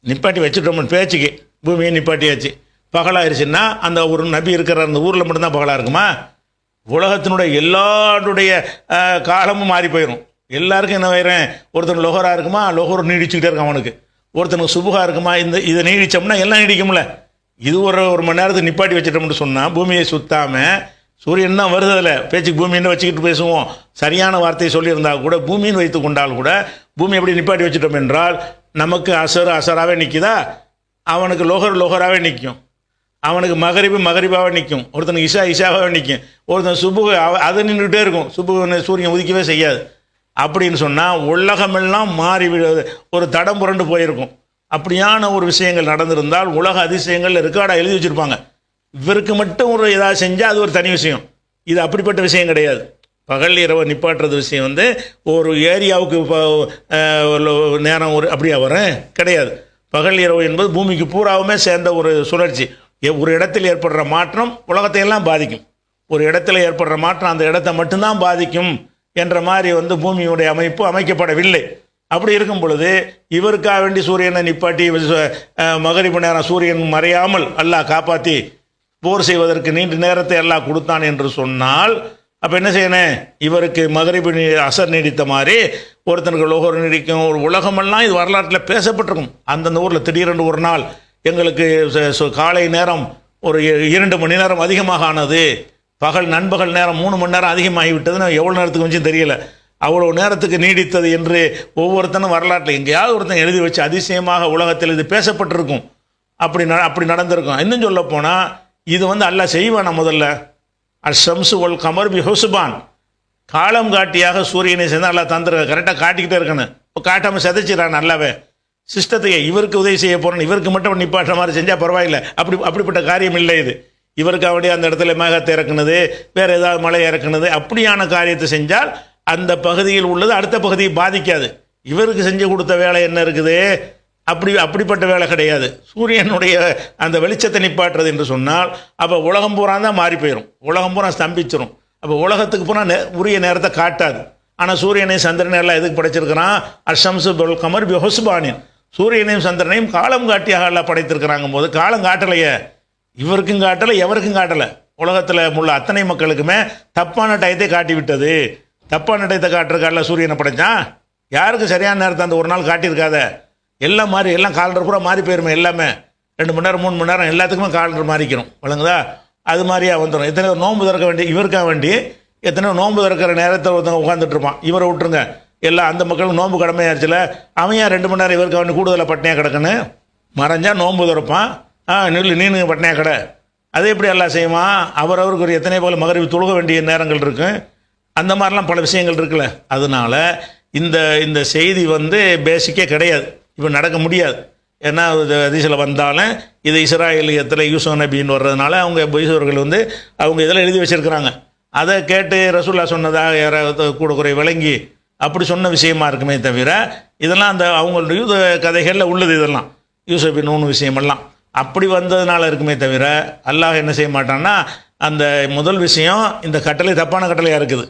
நிப்பாட்டி வச்சுட்டோம்னு பேச்சுக்கு பூமியை நிப்பாட்டியாச்சு, பகலாயிருச்சுன்னா அந்த ஒரு நபி இருக்கிற அந்த ஊரில் மட்டும்தான் பகலாக இருக்குமா? உலகத்தினுடைய எல்லாருடைய காலமும் மாறி போயிடும். எல்லாருக்கும் என்ன ஆயிரும், ஒருத்தன் லொஹரா இருக்குமா, லொஹர் நீடிச்சுக்கிட்டே இருக்கும் அவனுக்கு. ஒருத்தனுக்கு சுபுகா இருக்குமா, இதை நீடித்தோம்னா எல்லாம் நீடிக்கும்ல. இது ஒரு மணி நேரத்துக்கு நிப்பாட்டி வச்சிட்டோம்னு சொன்னால் பூமியை சுத்தாமல் சூரியன் தான் வருதில்ல, பேச்சுக்கு பூமின்னு வச்சுக்கிட்டு பேசுவோம். சரியான வார்த்தையை சொல்லியிருந்தால் கூட பூமின்னு வைத்து கொண்டால் கூட பூமி எப்படி நிப்பாட்டி வச்சுட்டோம் என்றால் நமக்கு அசராகவே நிற்குதா, அவனுக்கு லொஹராகவே நிற்கும், அவனுக்கு மகரிபாகவே நிற்கும், ஒருத்தனுக்கு இஷாவாகவே நிற்கும், ஒருத்தன் சுபுகு அது நின்றுகிட்டே இருக்கும், சுபுகு சூரியன் உதிக்கவே செய்யாது. அப்படின்னு சொன்னால் உலகமெல்லாம் மாறி ஒரு தடம் புரண்டு போயிருக்கும். அப்படியான ஒரு விஷயங்கள் நடந்திருந்தால் உலக அதிசயங்கள் ரெக்கார்டாக எழுதி வச்சுருப்பாங்க. இவருக்கு மட்டும் ஒரு ஏதாவது செஞ்சால் அது ஒரு தனி விஷயம். இது அப்படிப்பட்ட விஷயம் கிடையாது. பகல் இரவு நிப்பாட்டுறது விஷயம் வந்து ஒரு ஏரியாவுக்கு நேரம் ஒரு அப்படியா வரும் கிடையாது. பகல் இரவு என்பது பூமிக்கு பூராவுமே சேர்ந்த ஒரு சுழற்சி. ஒரு இடத்தில் ஏற்படுற மாற்றம் உலகத்தையெல்லாம் பாதிக்கும். ஒரு இடத்துல ஏற்படுற மாற்றம் அந்த இடத்தை மட்டும்தான் பாதிக்கும் என்ற மாதிரி வந்து பூமியுடைய அமைப்பு அமைக்கப்படவில்லை. அப்படி இருக்கும் பொழுது இவருக்காக வேண்டி சூரியனை நிப்பாட்டி மகரிபு நேரம் சூரியன் மறையாமல் அல்லாஹ் காப்பாற்றி போர் செய்வதற்கு நீண்ட நேரத்தை எல்லாம் கொடுத்தான் என்று சொன்னால் அப்போ என்ன செய்யணும்? இவருக்கு மகரிபு அசர் நீடித்த மாதிரி ஒருத்தனுக்கு லோகர் நீடிக்கும். ஒரு உலகமெல்லாம் இது வரலாற்றில் பேசப்பட்டிருக்கும். அந்தந்த ஊரில் திடீரென்று ஒரு நாள் எங்களுக்கு காலை நேரம் ஒரு 2 மணி நேரம் அதிகமாக ஆனது, நண்பகல் நேரம் 3 மணி நேரம் அதிகமாகிவிட்டதுன்னு எவ்வளோ நேரத்துக்கு வச்சும் தெரியல, அவ்வளோ நேரத்துக்கு நீடித்தது என்று ஒவ்வொருத்தனும் வரலாற்றில் எங்கேயாவது ஒருத்தன் எழுதி வச்சு அதிசயமாக உலகத்தில் இது பேசப்பட்டிருக்கும். அப்படி நடந்திருக்கும். இன்னும் சொல்ல போனால் இது வந்து அல்லாஹ் செய்வானா? முதல்ல அஷம்சு ஒல் கமர் பி ஹுஸ்பான், காலம் காட்டியாக சூரியனை சேர்ந்து அல்லா தந்துரு கரெக்டாக காட்டிக்கிட்டே இருக்கணும். இப்போ காட்டாமல் சதைச்சிடறான் நல்லாவே சிஸ்டத்தையே. இவருக்கு உதவி செய்ய போகிறேன், இவருக்கு மட்டும் நிப்பாட்டுற மாதிரி செஞ்சால் பரவாயில்லை. அப்படிப்பட்ட காரியம் இல்லை இது. இவருக்கு அப்படியே அந்த இடத்துல மேகத்தை இறக்குனது, வேறு ஏதாவது மழை இறக்குனது, அப்படியான காரியத்தை செஞ்சால் அந்த பகுதியில் உள்ளது அடுத்த பகுதியை பாதிக்காது. இவருக்கு செஞ்சு கொடுத்த வேலை என்ன இருக்குது? அப்படிப்பட்ட வேலை கிடையாது. சூரியனுடைய அந்த வெளிச்சத்தை நிப்பாட்டுறது என்று சொன்னால் அப்போ உலகம் பூரா தான் மாறி போயிடும், உலகம் பூரா ஸ்தம்பிச்சிடும். அப்போ உலகத்துக்கு பூரா உரிய நேரத்தை காட்டாது. ஆனால் சூரியனையும் சந்திரனை எல்லாம் எதுக்கு படைச்சிருக்கிறான்? அஷம்சு பல் கமர் பி ஹுஸ்பானின், சூரியனையும் சந்திரனையும் காலம் காட்டியாக எல்லாம் படைத்திருக்கிறாங்க போது காலம் காட்டலையே, இவருக்கும் காட்டலை எவருக்கும் காட்டலை. உலகத்தில் உள்ள அத்தனை மக்களுக்குமே தப்பான டயத்தை காட்டி விட்டது. தப்பான டயத்தை காட்டுறதுக்கால சூரியனை படைச்சான். யாருக்கு சரியான நேரத்தை அந்த ஒரு நாள் காட்டியிருக்காத? எல்லாம் மாறி எல்லாம் காலண்டர் கூட மாறி போயிருமே. எல்லாமே 2 மணி நேரம் 3 மணி நேரம் எல்லாத்துக்குமே காலண்டர் மாறிக்கிறோம், வழங்குதா? அது மாதிரியா வந்துடும். எத்தனையோ நோன்பு திறக்க வேண்டி இவருக்காக வேண்டி எத்தனையோ நோன்பு திறக்கிற நேரத்தை ஒருத்தவங்க உட்காந்துட்டு இருப்பான். இவரை விட்டுருங்க, எல்லாம் அந்த மக்களுக்கு நோன்பு கடமையாச்சுல. அவன் 2 மணி நேரம் இவருக்கு வேண்டி கூடுதலாக பட்டினியாக கிடக்குன்னு மறைஞ்சா நோன்பு திறப்பான். நீனு பட்டினியாக கடை. அது எப்படி எல்லாம் செய்வான்? அவருக்கு ஒரு எத்தனை போல் மகரிபு தொழுக வேண்டிய நேரங்கள் இருக்கும். அந்த மாதிரிலாம் பல விஷயங்கள் இருக்குல்ல. அதனால இந்த செய்தி வந்து பேசிக்கே கிடையாது, இப்போ நடக்க முடியாது. ஏன்னா ஹதீஸில் வந்தாலும் இது இஸ்ராயலியத்தில் யூசுப் நபின்னு வர்றதுனால அவங்க பைசவர்கள் வந்து அவங்க இதெல்லாம் எழுதி வச்சுருக்கிறாங்க. அதை கேட்டு ரசூல்லா சொன்னதாக யாராவது கூட குறை விளங்கி அப்படி சொன்ன விஷயமா இருக்குமே தவிர இதெல்லாம் அந்த அவங்களுடைய யூத கதைகளில் உள்ளது. இதெல்லாம் யூசுப் நூன் விஷயமெல்லாம் அப்படி வந்ததுனால இருக்குமே தவிர அல்லாஹ் என்ன செய்ய மாட்டான்னா அந்த முதல் விஷயம் இந்த கட்டளை தப்பான கட்டளையாக இருக்குது,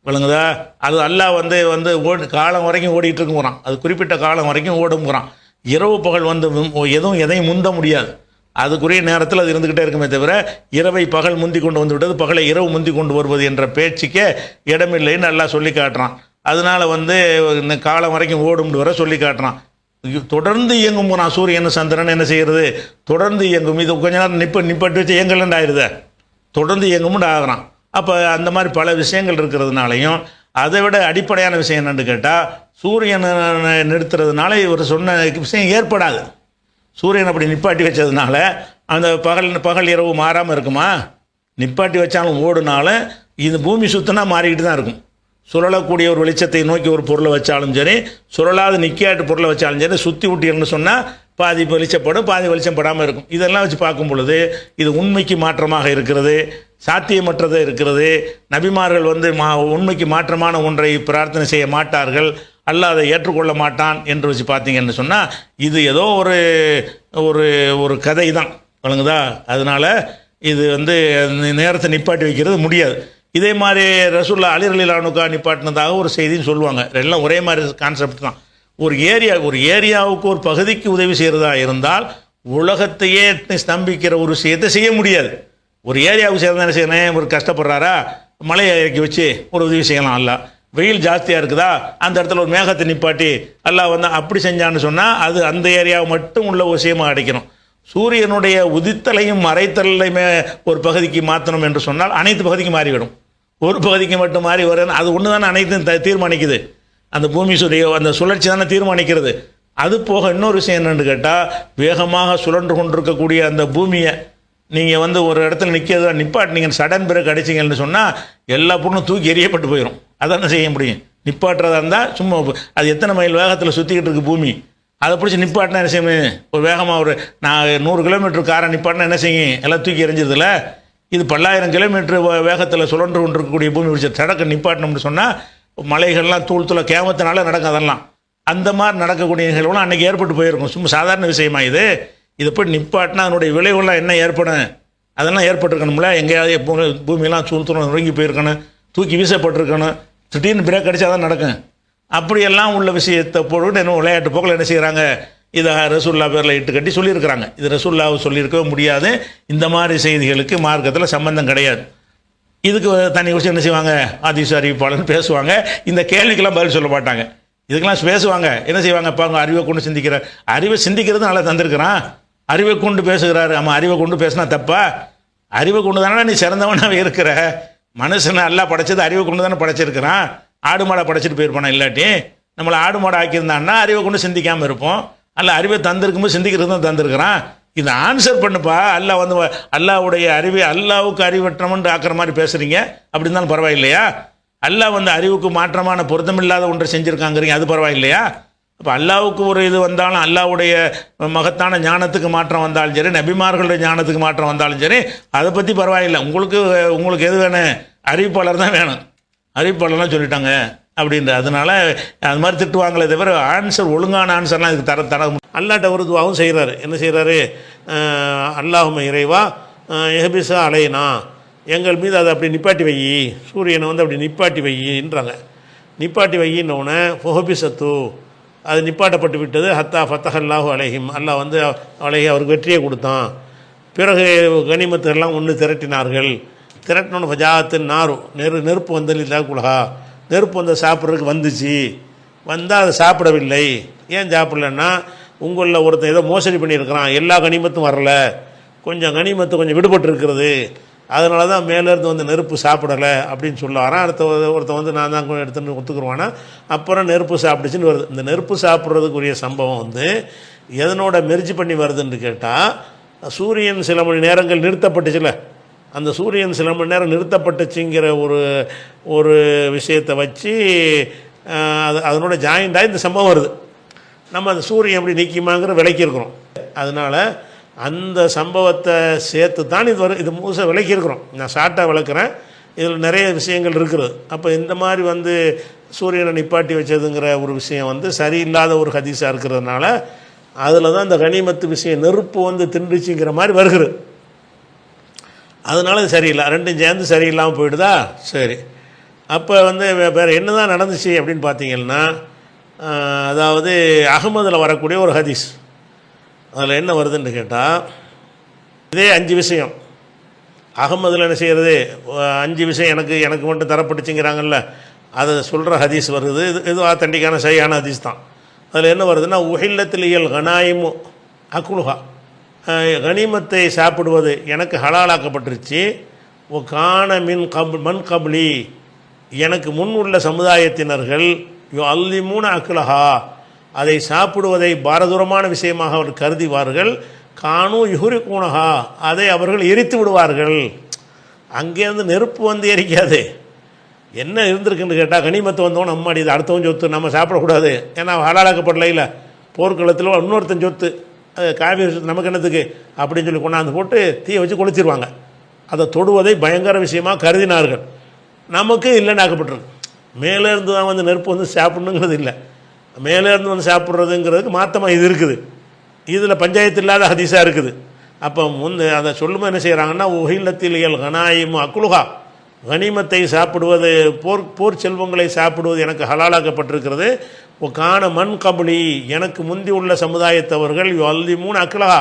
விளங்குதா? அது அல்லாஹ் வந்து காலம் வரைக்கும் ஓடிட்டு இருக்குங்கிறான். அது குறிப்பிட்ட காலம் வரைக்கும் ஓடுங்கிறான். இரவு பகல் வந்து எதையும் முந்த முடியாது. அதுக்குரிய நேரத்தில் அது இருந்துக்கிட்டே இருக்குமே தவிர இரவை பகல் முந்தி கொண்டு வந்து விட்டது, பகலை இரவு முந்தி கொண்டு வருவது என்ற பேச்சுக்கே இடமில்லைன்னு நல்லா சொல்லி காட்டுறான். அதனால் வந்து இந்த காலம் வரைக்கும் ஓடும் வர சொல்லி காட்டுறான். தொடர்ந்து இயங்கும் போகிறான் சூரியன் சந்திரன் என்ன செய்கிறது? தொடர்ந்து இயங்கும். இது கொஞ்ச நேரம் நிப்பட்டு வச்சு இயங்கலன்னு ஆயிடுத, தொடர்ந்து இயங்கும்னு ஆகிறான். அப்போ அந்த மாதிரி பல விஷயங்கள் இருக்கிறதுனாலையும் அதை விட அடிப்படையான விஷயம் என்னென்னு கேட்டால் சூரியனை நிறுத்துறதுனால இவர் சொன்ன விஷயம் ஏற்படாது. சூரியன் அப்படி நிப்பாட்டி வச்சதுனால அந்த பகல் இரவு மாறாமல் இருக்குமா? நிப்பாட்டி வச்சாலும் ஓடுனாலும் இது பூமி சுத்தினா மாறிக்கிட்டு தான் இருக்கும். சுழலக்கூடிய ஒரு வெளிச்சத்தை நோக்கி ஒரு பொருளை வச்சாலும் சரி, சுழலாத நிற்காட்டு பொருளை வச்சாலும் சரி, சுற்றி விட்டீங்கன்னு சொன்னால் பாதி வெளிச்சப்படும், பாதி வெளிச்சம் படாமல் இருக்கும். இதெல்லாம் வச்சு பார்க்கும் பொழுது இது உண்மைக்கு மாற்றமாக இருக்கிறது, சாத்தியமற்றதாக இருக்கிறது. நபிமார்கள் வந்து உண்மைக்கு மாற்றமான ஒன்றை பிரார்த்தனை செய்ய மாட்டார்கள், அல்லாஹ் அதை ஏற்றுக்கொள்ள மாட்டான் என்று வச்சு பார்த்தீங்கன்னு சொன்னால் இது ஏதோ ஒரு கதை தான், வழங்குதா? அதனால் இது வந்து நேரத்தை நிப்பாட்டி வைக்கிறது முடியாது. இதே மாதிரி ரசூல்லா அலி ரலியல்லாஹு நிப்பாட்டினதாக ஒரு செய்தின்னு சொல்லுவாங்க. எல்லாம் ஒரே மாதிரி கான்செப்ட் தான். ஒரு ஏரியாவுக்கு ஒரு பகுதிக்கு உதவி செய்கிறதா இருந்தால் உலகத்தையே ஸ்தம்பிக்கிற ஒரு விஷயத்தை செய்ய முடியாது. ஒரு ஏரியாவுக்கு சேர்ந்தா என்ன செய்யணும்? ஒரு கஷ்டப்படுறாரா, மலையை இறக்கி வச்சு ஒரு உதவி செய்யலாம். அல்ல வெயில் ஜாஸ்தியாக இருக்குதா, அந்த இடத்துல ஒரு மேகத்தை நிப்பாட்டி அல்லாஹ் வந்து அப்படி செஞ்சான்னு சொன்னால் அது அந்த ஏரியாவை மட்டும் உள்ள விஷயமாக அடைக்கணும். சூரியனுடைய உதித்தலையும் மறைத்தலையுமே ஒரு பகுதிக்கு மாற்றணும் என்று சொன்னால் அனைத்து பகுதிக்கும் மாறிவிடும். ஒரு பகுதிக்கு மட்டும் மாறி வர அது ஒன்று தானே அனைத்தும் தீர்மானிக்குது. அந்த பூமி அந்த சுழற்சி தானே தீர்மானிக்கிறது. அது போக இன்னொரு விஷயம் என்னென்னு கேட்டால் வேகமாக சுழன்று கொண்டிருக்கக்கூடிய அந்த பூமியை நீங்கள் வந்து ஒரு இடத்துல நிப்பாட்டு நீங்கள் சடன் பிரேக் அடிச்சிங்கன்னு சொன்னால் எல்லா பொருளும் தூக்கி எறியப்பட்டு போயிடும். அதான செய்ய முடியும். நிப்பாட்டுறதா இருந்தால் சும்மா அது எத்தனை மைல் வேகத்தில் சுற்றிக்கிட்டு இருக்கு பூமி, அதை பிடிச்சி நிப்பாட்டினா என்ன செய்யணும்? ஒரு வேகமாக நான் 100 கிலோமீட்டர் காரை நிப்பாட்டினா என்ன செய்யும்? எல்லாம் தூக்கி எறிஞ்சதில்ல. இது பல்லாயிரம் கிலோமீட்டர் வேகத்தில் சுழன்று கொண்டு இருக்கக்கூடிய பூமி பிடிச்ச தடக்க நிப்பாட்டணும்னு சொன்னால் மலைகள்லாம் தூள் கேமத்தினால நடக்கும். அதெல்லாம் அந்த மாதிரி நடக்கக்கூடிய நிகழ்வுலாம் அன்றைக்கி ஏற்பட்டு போயிருக்கும். சும்மா சாதாரண விஷயமா இது? இதை போய் நிப்பாட்டினா அதனுடைய விளைவுகள்லாம் என்ன ஏற்படும்? அதெல்லாம் ஏற்பட்டிருக்கணும்ல. எங்கேயாவது பூமியெல்லாம் சூழ்த்துணும், நொறுங்கி போயிருக்கணும், தூக்கி வீசப்பட்டிருக்கணும், திடீர்னு பிரேக் அடித்தா தான் நடக்கும். அப்படியெல்லாம் உள்ள விஷயத்தை போட்டு என்ன விளையாட்டு போக்கில் என்ன செய்கிறாங்க? இதை ரசூல்லா பேரில் இட்டு கட்டி சொல்லியிருக்கிறாங்க. இது ரசூல்லாவை சொல்லியிருக்கவே முடியாது. இந்த மாதிரி செய்திகளுக்கு மார்க்கத்தில் சம்பந்தம் கிடையாது. இதுக்கு தனி விஷயம் என்ன செய்வாங்க? ஹதீஸ் அறிவிப்பாளர்னு பேசுவாங்க. இந்த கேள்விக்கெல்லாம் பதில் சொல்ல மாட்டாங்க. இதுக்கெல்லாம் பேசுவாங்க. என்ன செய்வாங்க? இப்போ அவங்க அறிவை கொண்டு சிந்திக்கிற, அறிவை சிந்திக்கிறது நல்லா தந்திருக்கிறான், அறிவை கொண்டு பேசுகிறாரு. ஆமாம், அறிவை கொண்டு பேசினா தப்பா? அறிவை கொண்டு தானே நீ சிறந்தவனாக இருக்கிற. மனுஷனை எல்லாம் படைச்சது அறிவை கொண்டு தானே படைச்சிருக்கிறான். ஆடு மாடை படைச்சிட்டு போயிருப்பானா? இல்லாட்டி நம்மளை ஆடு மாடை ஆக்கியிருந்தான்னா அறிவை கொண்டு சிந்திக்காமல் இருப்போம். அல்ல, அறிவை தந்திருக்கும்போது சிந்திக்கிறது தான் தந்திருக்கிறான். இதை ஆன்சர் பண்ணுப்பா. அல்லாஹ் வந்து அல்லாஹ்வுடைய அறிவை அல்லாவுக்கு அறிவற்றமன்று ஆக்கிற மாதிரி பேசுகிறீங்க. அப்படி இருந்தாலும் பரவாயில்லையா? அல்லாஹ் வந்து அறிவுக்கு மாற்றமான பொருத்தமில்லாத ஒன்றை செஞ்சுருக்காங்கிறீங்க, அது பரவாயில்லையா? அப்போ அல்லாவுக்கு ஒரு இது வந்தாலும், அல்லாவுடைய மகத்தான ஞானத்துக்கு மாற்றம் வந்தாலும் சரி, நபிமார்களுடைய ஞானத்துக்கு மாற்றம் வந்தாலும் சரி, அதை பற்றி பரவாயில்லை. உங்களுக்கு எது வேணும்? அறிவிப்பாளர் தான் வேணும். அறிவிப்பாளர்லாம் சொல்லிட்டாங்க அப்படின்ற, அதனால அது மாதிரி திட்டுவாங்களே தவிர ஆன்சர், ஒழுங்கான ஆன்சர்லாம் இதுக்கு தர அல்லாட்ட ஒரு துவாவும் செய்கிறாரு. என்ன செய்கிறாரு? அல்லாஹும்ம இறைவா எஹபிசா அலைனா, எங்கள் மீது அதை அப்படி நிப்பாட்டி வை, சூரியனை வந்து அப்படி நிப்பாட்டி வையின்றாங்க. நிப்பாட்டி வையின்னொன்னே ஃபொஹபிசத்து, அது நிப்பாட்டப்பட்டு விட்டது. ஹத்தா ஃபத்தஹல்லாஹு அலைஹிம், அல்லாஹ் வந்து அலைஹி அவருக்கு வெற்றியை கொடுத்தான். பிறகு கனிமத்துகள்லாம் ஒன்று திரட்டினார்கள். திரட்டினோன்னு ஃபஜாத்தின் நாரு, நெருப்பு வந்து இல்லா குலஹா, நெருப்பு வந்து சாப்பிட்றதுக்கு வந்துச்சு. வந்தால் அதை சாப்பிடவில்லை. ஏன் சாப்பிடலன்னா, உங்களில் ஒருத்தன் ஏதோ மோசடி பண்ணியிருக்கிறான், எல்லா கனிமத்தும் வரல, கொஞ்சம் கனிமத்து கொஞ்சம் விடுபட்டு இருக்கிறது, அதனால தான் மேலேருந்து வந்து நெருப்பு சாப்பிடலை அப்படின்னு சொல்லுவாரான். ஒருத்தன் வந்து நான் தான் எடுத்துன்னு ஒத்துக்குருவானா, அப்புறம் நெருப்பு சாப்பிடுச்சுன்னு வருது. இந்த நெருப்பு சாப்பிட்றதுக்குரிய சம்பவம் வந்து எதனோட மெர்ஜி பண்ணி வருதுன்னு கேட்டால், சூரியன் சில மணி நேரங்கள் நிறுத்தப்பட்டுச்சுல, அந்த சூரியன் சில மணி நேரம் நிறுத்தப்பட்டுச்சுங்கிற ஒரு விஷயத்தை வச்சு அதனோட ஜாயிண்டாக இந்த சம்பவம் வருது. நம்ம அந்த சூரியன் எப்படி நீக்கிமாங்கிற விளக்கியிருக்கிறோம். அதனால் அந்த சம்பவத்தை சேர்த்து தான் இது முழுசாக விளக்கியிருக்கிறோம். நான் ஷார்ட்டாக விளக்குறேன், இதில் நிறைய விஷயங்கள் இருக்குது. அப்போ இந்த மாதிரி வந்து சூரியனை நிப்பாட்டி வச்சதுங்கிற ஒரு விஷயம் வந்து சரியில்லாத ஒரு ஹதீஸாக இருக்கிறதுனால அதில் தான் இந்த கனிமத்து விஷயம், நெருப்பு வந்து திண்டுச்சுங்கிற மாதிரி வருகிறது. அதனால இது சரியில்லை, ரெண்டும் சேர்ந்து சரியில்லாமல் போயிடுதா? சரி. அப்போ வந்து வேறு என்ன தான் நடந்துச்சு அப்படின்னு பார்த்தீங்கன்னா, அதாவது அகமதில் வரக்கூடிய ஒரு ஹதீஸ், அதில் என்ன வருதுன்னு கேட்டால், இதே 5 விஷயம் அகமதில் என்ன செய்கிறது, 5 விஷயம் எனக்கு மட்டும் தரப்பட்டுச்சுங்கிறாங்கல்ல, அதை சொல்கிற ஹதீஸ் வருது. இது ஆத்தண்டிக்கான சரியான ஹதீஸ் தான். அதில் என்ன வருதுன்னா, உஹில்லத்திலியல் கனாயிமு அக்குலுஹா, கனிமத்தை சாப்பிடுவது எனக்கு ஹலாலாக்கப்பட்டுருச்சு. ஓ கான மண் கப்லி, எனக்கு முன் உள்ள சமுதாயத்தினர்கள் அல்லிமூன அக்குலஹா, அதை சாப்பிடுவதை பாரதூரமான விஷயமாக அவர் கருதிவார்கள். கானு யுஹுரி கூனஹா, அதை அவர்கள் எரித்து விடுவார்கள். அங்கேருந்து நெருப்பு வந்து எரிக்காது. என்ன இருந்திருக்குன்னு கேட்டால், கனிமத்தை வந்தோம் நம்மாடி இது அடுத்தவன் சொத்து, நம்ம சாப்பிடக்கூடாது, ஏன்னா ஹலாலாக்கப்படல. இல்லை, போர்க்களத்தில் இன்னொருத்தன் சொத்து, அது காவிரி நமக்கு என்னத்துக்கு அப்படின்னு சொல்லி கொண்டாந்து போட்டு தீயை வச்சு கொளுத்திடுவாங்க. அதை தொடுவதை பயங்கர விஷயமாக கருதினார்கள். நமக்கு இல்லைன்னு ஆக்கப்பட்டிருக்கு. மேலேருந்து தான் வந்து நெருப்பு வந்து சாப்பிடணுங்கிறது இல்லை, மேலேருந்து வந்து சாப்பிட்றதுங்கிறதுக்கு மாற்றமாக இது இருக்குது. இதில் பஞ்சாயத்து இல்லாத ஹதீஸாக இருக்குது. அப்போ அதை சொல்லும்போது என்ன செய்கிறாங்கன்னா, உஹில்லத்திலியல் கனாயிமு அக்குலுஹா, கனிமத்தை சாப்பிடுவது, போர் செல்வங்களை சாப்பிடுவது எனக்கு ஹலாலாக்கப்பட்டிருக்கிறது. கான மண் கபலி, எனக்கு முந்தி உள்ள சமுதாயத்தவர்கள் அல்லிமூன் அக்குலஹா,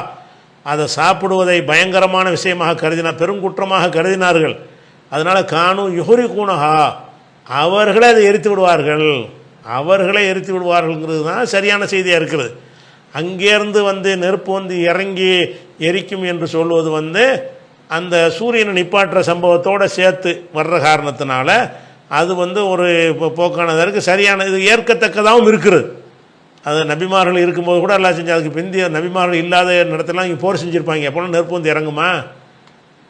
அதை சாப்பிடுவதை பயங்கரமான விஷயமாக கருதினார், பெருங்குற்றமாக கருதினார்கள். அதனால் கானு யுஹுரி கூனஹா, அவர்களே அதை எரித்து விடுவார்கள், அவர்களே எரித்து விடுவார்கள்ங்கிறது தான் சரியான செய்தியாக இருக்கிறது. அங்கேருந்து வந்து நெருப்பு வந்து இறங்கி எரிக்கும் என்று சொல்வது வந்து அந்த சூரியனை நிப்பாட்டுற சம்பவத்தோடு சேர்த்து வர்ற காரணத்தினால அது வந்து ஒரு போக்கானதாக இருக்குது. சரியான இது ஏற்கத்தக்கதாகவும் இருக்கிறது. அது நபிமார்கள் இருக்கும்போது கூட எல்லாம் செஞ்சு, அதுக்கு பிந்திய நபிமார்கள் இல்லாத இடத்துலாம் இங்கே போர் செஞ்சுருப்பாங்க. அப்போலாம் நெருப்பு வந்து இறங்குமா?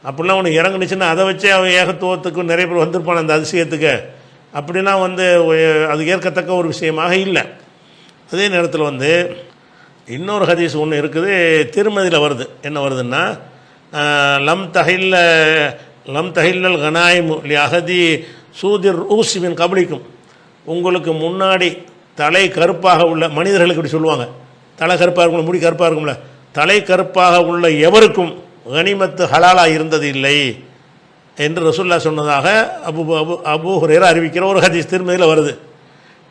அப்படிலாம் ஒன்று இறங்குனுச்சுன்னா அதை வச்சே அவன் ஏகத்துவத்துக்கு நிறைய பேர் வந்திருப்பான் அந்த அதிசயத்துக்கு. அப்படின்னா வந்து அது ஏற்கத்தக்க ஒரு விஷயமாக இல்லை. அதே நேரத்தில் வந்து இன்னொரு ஹதீஸ் ஒன்று இருக்குது, திருமதியில் வருது. என்ன வருதுன்னா, லம் தஹில்ல லம் தஹில்லல் கனாயிமு லி அஹதி சூதிர் ஊசிமின் கபலிக்கும். உங்களுக்கு முன்னாடி தலை கருப்பாக உள்ள மனிதர்களுக்கு இப்படி சொல்லுவாங்க, தலை கருப்பாக இருக்கும்ல, முடி கருப்பாக இருக்கும்ல, தலை கருப்பாக உள்ள எவருக்கும் கனிமத்து ஹலாலாக இருந்தது இல்லை என்று ரசூல்லா சொன்னதாக அபூ ஹுரைரா அறிவிக்கிற ஒரு ஹதீஸ் திருமதியில் வருது.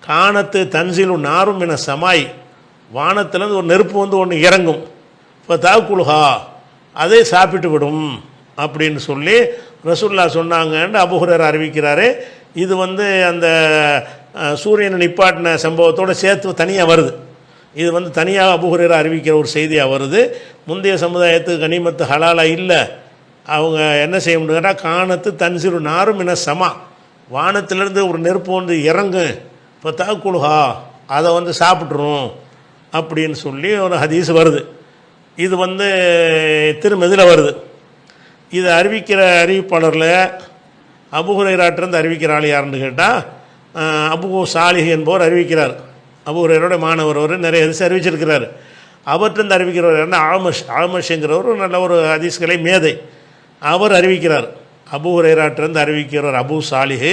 கானத்து தன்சிலு நாரும் என சமாய், வானத்திலேருந்து ஒரு நெருப்பு வந்து ஒன்று இறங்கும், இப்போ தாக்குலுஹா அதை சாப்பிட்டு விடும் அப்படின்னு சொல்லி ரசூல்லா சொன்னாங்கன்னு அபூ ஹுரைரா அறிவிக்கிறாரு. இது வந்து அந்த சூரியனை நிப்பாட்டின சம்பவத்தோடு சேர்த்து தனியாக வருது. இது வந்து தனியாக அபூ ஹுரைரா அறிவிக்கிற ஒரு செய்தியாக வருது. முந்தைய சமுதாயத்துக்கு கனிமத்து ஹலாலா இல்லை, அவங்க என்ன செய்ய முடியுங்கன்னா, கானத்து தன்சிரு நாரும் என சமா, வானத்திலேருந்து ஒரு நெருப்பு வந்து இறங்கு, இப்போ தாக்குலுஹா அதை வந்து சாப்பிட்ரும் அப்படின்னு சொல்லி ஒரு ஹதீஸ் வருது. இது வந்து திருமதியில் வருது. இதை அறிவிக்கிற அறிவிப்பாளரில் அபூ ஹுரைராட்டிருந்து அறிவிக்கிற ஆள் யாருன்னு கேட்டால் அபூ சாலிஹ் என்பவர் அறிவிக்கிறார். அபூ ஹுரைராவோட மாணவர், அவர் நிறைய ஹதீஸ் அறிவிச்சிருக்கிறார். அவர்கிட்ட அறிவிக்கிறவர் என்ன, ஆமஷ்ங்கிறவர் ஒரு நல்ல ஒரு ஹதீஸ்களை மேதை, அவர் அறிவிக்கிறார். அபூ ஹுரைராட்டிருந்து அறிவிக்கிறவர் அபூ சாலிஹ்.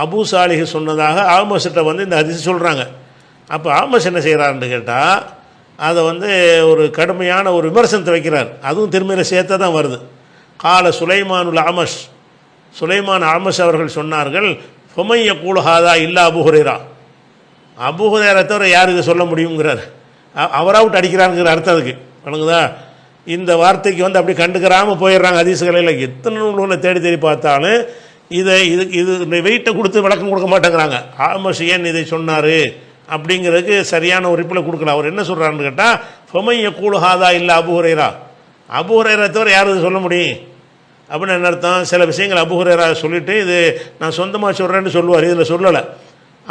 அபூ சாலிஹ் சொன்னதாக ஆமஷ்கிட்ட வந்து இந்த ஹதீஸ் சொல்கிறாங்க. அப்போ ஆமஷ் என்ன செய்கிறாருன்னு கேட்டால், அதை வந்து ஒரு கடுமையான ஒரு விமர்சனத்தை வைக்கிறார். அதுவும் திருமையில் சேர்த்தா தான் வருது. கால சுலைமானுல் ஆமஷ், சுலைமான் ஆமஷ் அவர்கள் சொன்னார்கள், ஃபொமைய கூலஹாதா இல்லா அபூ ஹுரைரா, அபூ ஹுரைரா தவிர யாருக்கு சொல்ல முடியுங்கிறார். அவராவுட் அடிக்கிறாருங்கிற அர்த்தம் அதுக்கு வணங்குதா. இந்த வார்த்தைக்கு வந்து அப்படி கண்டுக்கிறாமல் போயிடுறாங்க ஹதீஸ்களில். எத்தனை நூல்களை தேடி தேடி பார்த்தாலும் இதை இது வெயிட்டை கொடுத்து விளக்கம் கொடுக்க மாட்டேங்கிறாங்க. ஆமஷ் ஏன் இதை சொன்னார் அப்படிங்கிறதுக்கு சரியான ஒரு ரிப்ளை கொடுக்கல. அவர் என்ன சொல்கிறாருன்னு கேட்டால், ஃபொமைய கூலுஹாதா இல்லை அபூ ஹுரைரா, அபூ ஹுரைரா தவிர யாருக்கு சொல்ல முடியும் அப்படின்னு என்ன அர்த்தம். சில விஷயங்கள் அபூ ஹுரைரா சொல்லிவிட்டு இது நான் சொந்தமாக சொல்கிறேன்னு சொல்லுவார், இதில் சொல்லலை.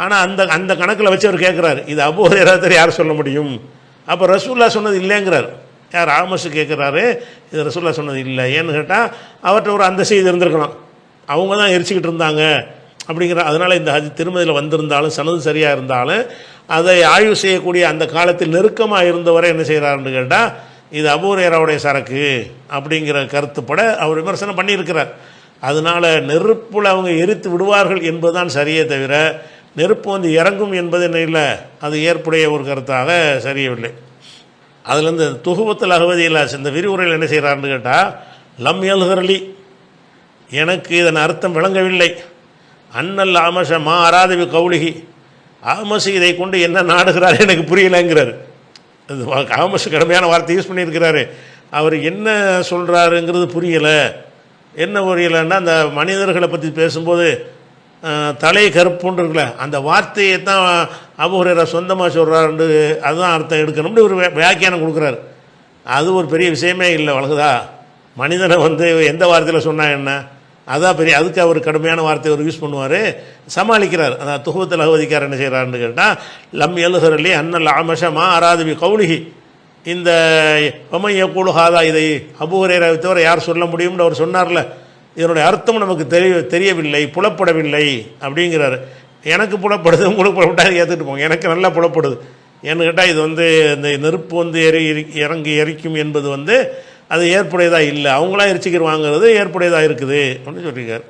ஆனால் அந்த கணக்கில் வச்சு அவர் கேட்குறாரு, இது அபூ ஹுரைரா தவிர யார் சொல்ல முடியும். அப்போ ரசூல்லா சொன்னது இல்லைங்கிறார். யார், ஆமஷ் கேட்குறாரு, இது ரசூல்லா சொன்னது இல்லை. ஏன்னு கேட்டால் அவர்கிட்ட ஒரு அந்த செய்தி இருந்திருக்கலாம், அவங்க தான் எரிச்சிக்கிட்டு இருந்தாங்க அப்படிங்கிற. அதனால் இந்த திருமதியில் வந்திருந்தாலும் சனது சரியாக இருந்தாலும் அதை ஆய்வு செய்யக்கூடிய அந்த காலத்தில் நெருக்கமாக இருந்தவரை என்ன செய்கிறாருன்னு கேட்டால், இது அபூ ஹுரைராவுடைய சரக்கு அப்படிங்கிற கருத்துப்பட அவர் விமர்சனம் பண்ணியிருக்கிறார். அதனால் நெருப்பில் அவங்க எரித்து விடுவார்கள் என்பதுதான் சரியே தவிர நெருப்பு வந்து இறங்கும் என்பது என்ன இல்லை, அது ஏற்புடைய ஒரு கருத்தாக சரியவில்லை. அதுலேருந்து துகுபத்தில் அகவதியில் இந்த விரிவுரையில் என்ன செய்கிறாருன்னு கேட்டால், லம் யல்ஹர்லி, எனக்கு இதன் அர்த்தம் விளங்கவில்லை, அன்னல் ஆமஷ மா அராதவி கௌலிகி, ஆமஷ் இதை கொண்டு என்ன நாடுகிறார் எனக்கு புரியலைங்கிறார். அது ஆமஷ் கடுமையான வார்த்தை யூஸ் பண்ணியிருக்கிறாரு. அவர் என்ன சொல்கிறாருங்கிறது புரியலை. என்ன புரியலைன்னா, அந்த மனிதர்களை பற்றி பேசும்போது தலை கருப்புன்னு இருக்குல்ல, அந்த வார்த்தையை தான் அபூ ஹுரைரா சொந்தமாக சொல்கிறாரு, அதுதான் அர்த்தம் எடுக்கணும்னு ஒரு வியாக்கியானம் கொடுக்குறாரு. அது ஒரு பெரிய விஷயமே இல்லை வழங்குதா. மனிதனை வந்து எந்த வார்த்தையில் சொன்னால் என்ன, அதான் பெரிய, அதுக்கு அவர் கடுமையான வார்த்தையை அவர் யூஸ் பண்ணுவார், சமாளிக்கிறார். அதான் துகுபத்தில் அகவதிக்கார் என்ன செய்கிறாருன்னு கேட்டால், லம் யல்ஹர்லி அன்னல் ஆமஷ மா அராதவி கௌலிஹி, இந்த ஃபமைய கூலுஹாதா இதை அபூ ஹுரைராவை தவிர யார் சொல்ல முடியும்னு அவர் சொன்னார்ல, இதனுடைய அர்த்தம் நமக்கு தெரியவில்லை, புலப்படவில்லை அப்படிங்கிறாரு. எனக்கு புலப்படுது, உங்களுக்கு புலப்பட்டால் ஏற்றுட்டு போங்க, எனக்கு நல்லா புலப்படுது. ஏன்னு கேட்டால், இது வந்து இந்த நெருப்பு வந்து இறங்கி எரிக்கும் என்பது வந்து அது ஏற்புடையதாக இல்லை, அவங்களாம் எரிச்சிக்கிடுவாங்கிறது ஏற்புடையதாக இருக்குது அப்படின்னு சொல்லியிருக்கார்.